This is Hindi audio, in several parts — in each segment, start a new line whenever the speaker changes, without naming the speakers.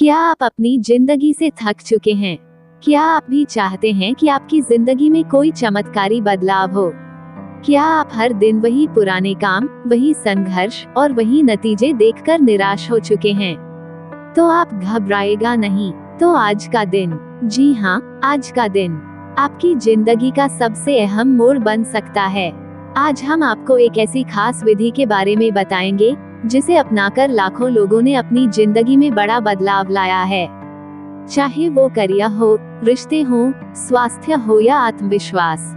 क्या आप अपनी जिंदगी से थक चुके हैं? क्या आप भी चाहते हैं कि आपकी जिंदगी में कोई चमत्कारी बदलाव हो? क्या आप हर दिन वही पुराने काम, वही संघर्ष और वही नतीजे देखकर निराश हो चुके हैं? तो आप घबराएगा नहीं। तो आज का दिन, जी हाँ, आज का दिन आपकी जिंदगी का सबसे अहम मोड़ बन सकता है। आज हम आपको एक ऐसी खास विधि के बारे में बताएंगे जिसे अपनाकर लाखों लोगों ने अपनी जिंदगी में बड़ा बदलाव लाया है। चाहे वो करियर हो, रिश्ते हो, स्वास्थ्य हो या आत्मविश्वास।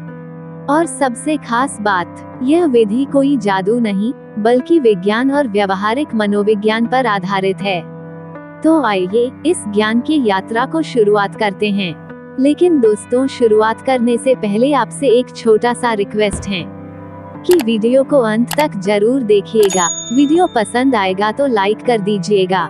और सबसे खास बात, यह विधि कोई जादू नहीं, बल्कि विज्ञान और व्यवहारिक मनोविज्ञान पर आधारित है। तो आइए इस ज्ञान की यात्रा को शुरुआत करते हैं। लेकिन दोस्तों, शुरुआत करने से पहले आपसे एक छोटा सा रिक्वेस्ट है कि वीडियो को अंत तक जरूर देखिएगा। वीडियो पसंद आएगा तो लाइक कर दीजिएगा।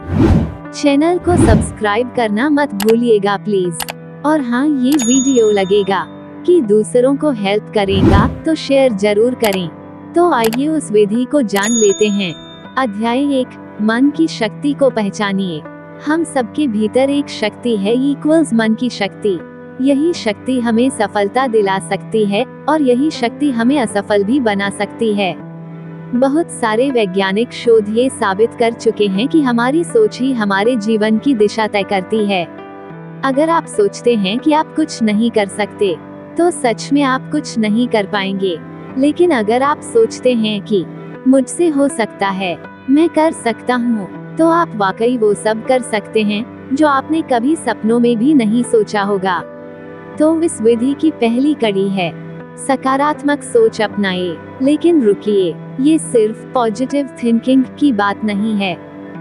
चैनल को सब्सक्राइब करना मत भूलिएगा प्लीज। और हाँ, ये वीडियो लगेगा कि दूसरों को हेल्प करेगा तो शेयर जरूर करें। तो आइए उस विधि को जान लेते हैं। अध्याय 1, मन की शक्ति को पहचानिए। हम सबके भीतर एक शक्ति है इक्वल्स मन की शक्ति। यही शक्ति हमें सफलता दिला सकती है और यही शक्ति हमें असफल भी बना सकती है। बहुत सारे वैज्ञानिक शोध ये साबित कर चुके हैं कि हमारी सोच ही हमारे जीवन की दिशा तय करती है। अगर आप सोचते हैं कि आप कुछ नहीं कर सकते, तो सच में आप कुछ नहीं कर पाएंगे। लेकिन अगर आप सोचते हैं कि मुझसे हो सकता है, मैं कर सकता हूँ, तो आप वाकई वो सब कर सकते हैं जो आपने कभी सपनों में भी नहीं सोचा होगा। तो इस विधि की पहली कड़ी है, सकारात्मक सोच अपनाइए। लेकिन रुकिए, ये सिर्फ पॉजिटिव थिंकिंग की बात नहीं है,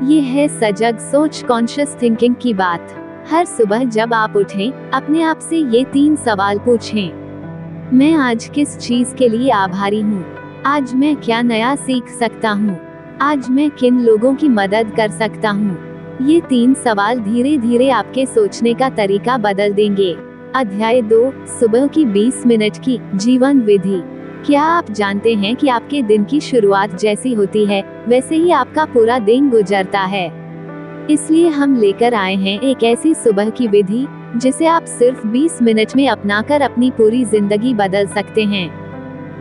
ये है सजग सोच, कॉन्शियस थिंकिंग की बात। हर सुबह जब आप उठें, अपने आप से ये 3 सवाल पूछें। मैं आज किस चीज के लिए आभारी हूँ? आज मैं क्या नया सीख सकता हूँ? आज मैं किन लोगों की मदद कर सकता हूँ? ये 3 सवाल धीरे धीरे आपके सोचने का तरीका बदल देंगे। अध्याय 2, सुबह की 20 मिनट की जीवन विधि। क्या आप जानते हैं कि आपके दिन की शुरुआत जैसी होती है, वैसे ही आपका पूरा दिन गुजरता है। इसलिए हम लेकर आए हैं एक ऐसी सुबह की विधि जिसे आप सिर्फ 20 मिनट में अपनाकर अपनी पूरी जिंदगी बदल सकते हैं।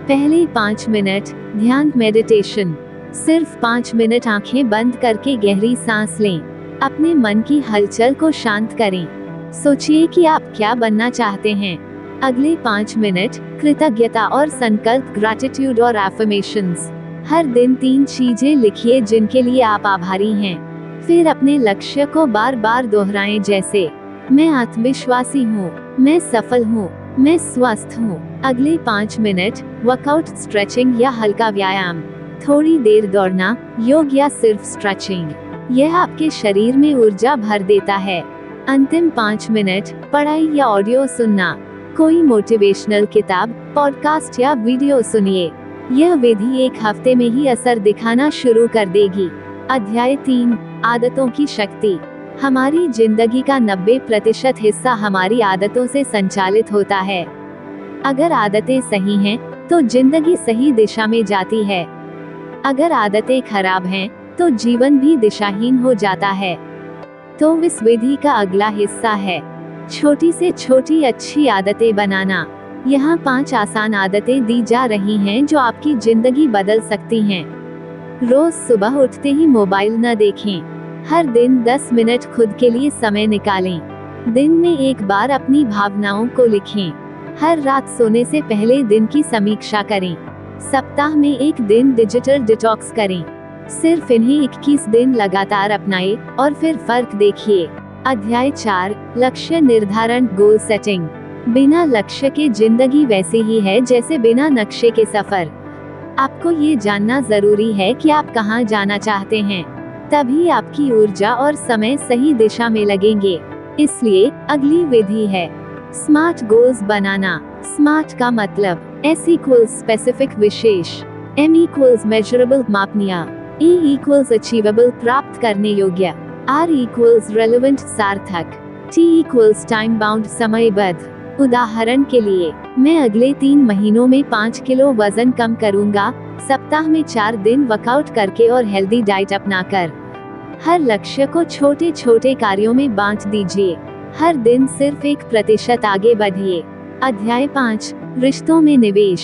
पहले 5 मिनट ध्यान मेडिटेशन। सिर्फ 5 मिनट आंखें बंद करके गहरी सांस लें। अपने मन की हलचल को शांत करें। सोचिए कि आप क्या बनना चाहते हैं। अगले 5 मिनट कृतज्ञता और संकल्प, ग्रैटिट्यूड और एफर्मेशंस। हर दिन 3 चीजें लिखिए जिनके लिए आप आभारी हैं। फिर अपने लक्ष्य को बार बार दोहराएं, जैसे मैं आत्मविश्वासी हूँ, मैं सफल हूँ, मैं स्वस्थ हूँ। अगले 5 मिनट वर्कआउट, स्ट्रेचिंग या हल्का व्यायाम। थोड़ी देर दौड़ना, योग या सिर्फ स्ट्रेचिंग, यह आपके शरीर में ऊर्जा भर देता है। अंतिम 5 मिनट पढ़ाई या ऑडियो सुनना। कोई मोटिवेशनल किताब, पॉडकास्ट या वीडियो सुनिए। यह विधि 1 हफ्ते में ही असर दिखाना शुरू कर देगी। अध्याय 3, आदतों की शक्ति। हमारी जिंदगी का 90% हिस्सा हमारी आदतों से संचालित होता है। अगर आदतें सही हैं, तो जिंदगी सही दिशा में जाती है। अगर आदतें खराब हैं, तो जीवन भी दिशाहीन हो जाता है। तो इस विधि का अगला हिस्सा है, छोटी से छोटी अच्छी आदतें बनाना। यहाँ 5 आसान आदतें दी जा रही हैं जो आपकी जिंदगी बदल सकती हैं। रोज सुबह उठते ही मोबाइल न देखें। हर दिन 10 मिनट खुद के लिए समय निकालें। दिन में 1 बार अपनी भावनाओं को लिखें। हर रात सोने से पहले दिन की समीक्षा करें। सप्ताह में 1 दिन डिजिटल डिटॉक्स करें। सिर्फ इन्हें 21 दिन लगातार अपनाएं और फिर फर्क देखिए। अध्याय 4, लक्ष्य निर्धारण, गोल सेटिंग। बिना लक्ष्य के जिंदगी वैसे ही है जैसे बिना नक्शे के सफर। आपको ये जानना जरूरी है कि आप कहाँ जाना चाहते हैं, तभी आपकी ऊर्जा और समय सही दिशा में लगेंगे। इसलिए अगली विधि है स्मार्ट गोल्स बनाना। स्मार्ट का मतलब S इक्वल्स स्पेसिफिक, विशेष, M इक्वल्स मेजरेबल, मापनीय, E इक्वल्स अचीवेबल, प्राप्त करने योग्य, R इक्वल्स रेलेवेंट, सार्थक, T इक्वल्स टाइम बाउंड, समयबद्ध। उदाहरण के लिए, मैं अगले 3 महीनों में 5 किलो वजन कम करूंगा, सप्ताह में 4 दिन वर्कआउट करके और हेल्दी डाइट अपनाकर। हर लक्ष्य को छोटे छोटे कार्यों में बांट दीजिए। हर दिन सिर्फ 1% आगे बढ़िए। अध्याय 5, रिश्तों में निवेश।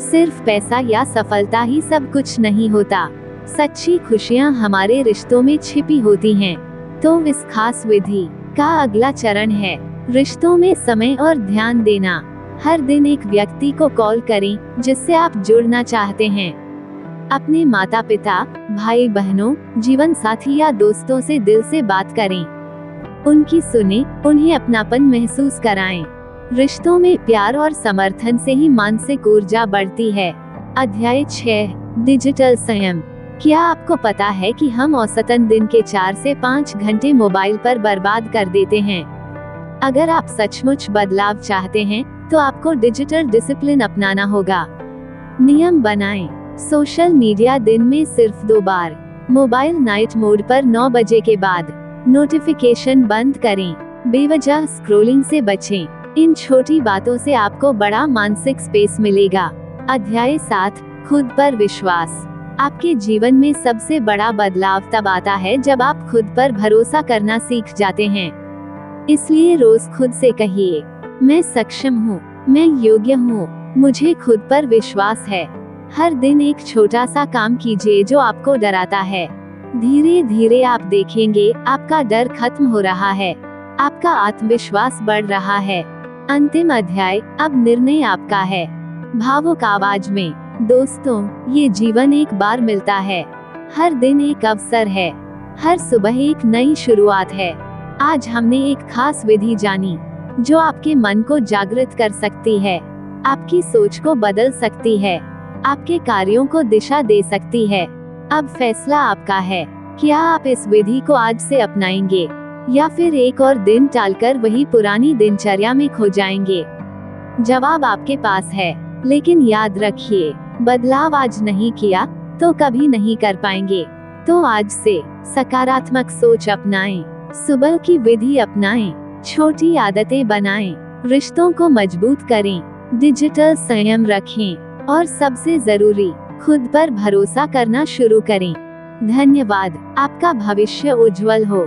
सिर्फ पैसा या सफलता ही सब कुछ नहीं होता। सच्ची खुशियाँ हमारे रिश्तों में छिपी होती हैं। तो इस खास विधि का अगला चरण है रिश्तों में समय और ध्यान देना। हर दिन एक व्यक्ति को कॉल करें जिससे आप जुड़ना चाहते हैं। अपने माता पिता, भाई बहनों, जीवन साथी या दोस्तों से दिल से बात करें। उनकी सुने, उन्हें अपनापन महसूस कराएं। रिश्तों में प्यार और समर्थन से ही मानसिक ऊर्जा बढ़ती है। अध्याय 6, डिजिटल संयम। क्या आपको पता है कि हम औसतन दिन के 4 से 5 घंटे मोबाइल पर बर्बाद कर देते हैं? अगर आप सचमुच बदलाव चाहते हैं, तो आपको डिजिटल डिसिप्लिन अपनाना होगा। नियम बनाएं। सोशल मीडिया दिन में सिर्फ 2 बार। मोबाइल नाइट मोड पर 9 बजे के बाद। नोटिफिकेशन बंद करें। बेवजह स्क्रॉलिंग से बचें। इन छोटी बातों से आपको बड़ा मानसिक स्पेस मिलेगा। अध्याय 7, खुद पर विश्वास। आपके जीवन में सबसे बड़ा बदलाव तब आता है जब आप खुद पर भरोसा करना सीख जाते हैं। इसलिए रोज खुद से कहिए, मैं सक्षम हूँ, मैं योग्य हूँ, मुझे खुद पर विश्वास है। हर दिन एक छोटा सा काम कीजिए जो आपको डराता है। धीरे धीरे आप देखेंगे आपका डर खत्म हो रहा है, आपका आत्मविश्वास बढ़ रहा है। अंतिम अध्याय, अब निर्णय आपका है। भावुक आवाज में, दोस्तों, ये जीवन एक बार मिलता है। हर दिन एक अवसर है, हर सुबह एक नई शुरुआत है। आज हमने एक खास विधि जानी जो आपके मन को जागृत कर सकती है, आपकी सोच को बदल सकती है, आपके कार्यों को दिशा दे सकती है। अब फैसला आपका है। क्या आप इस विधि को आज से अपनाएंगे या फिर एक और दिन टालकर वही पुरानी दिनचर्या में खो जाएंगे? जवाब आपके पास है, लेकिन याद रखिए, बदलाव आज नहीं किया तो कभी नहीं कर पाएंगे। तो आज से सकारात्मक सोच अपनाएं, सुबह की विधि अपनाएं, छोटी आदतें बनाएं, रिश्तों को मजबूत करें, डिजिटल संयम रखें और सबसे जरूरी, खुद पर भरोसा करना शुरू करें। धन्यवाद। आपका भविष्य उज्जवल हो।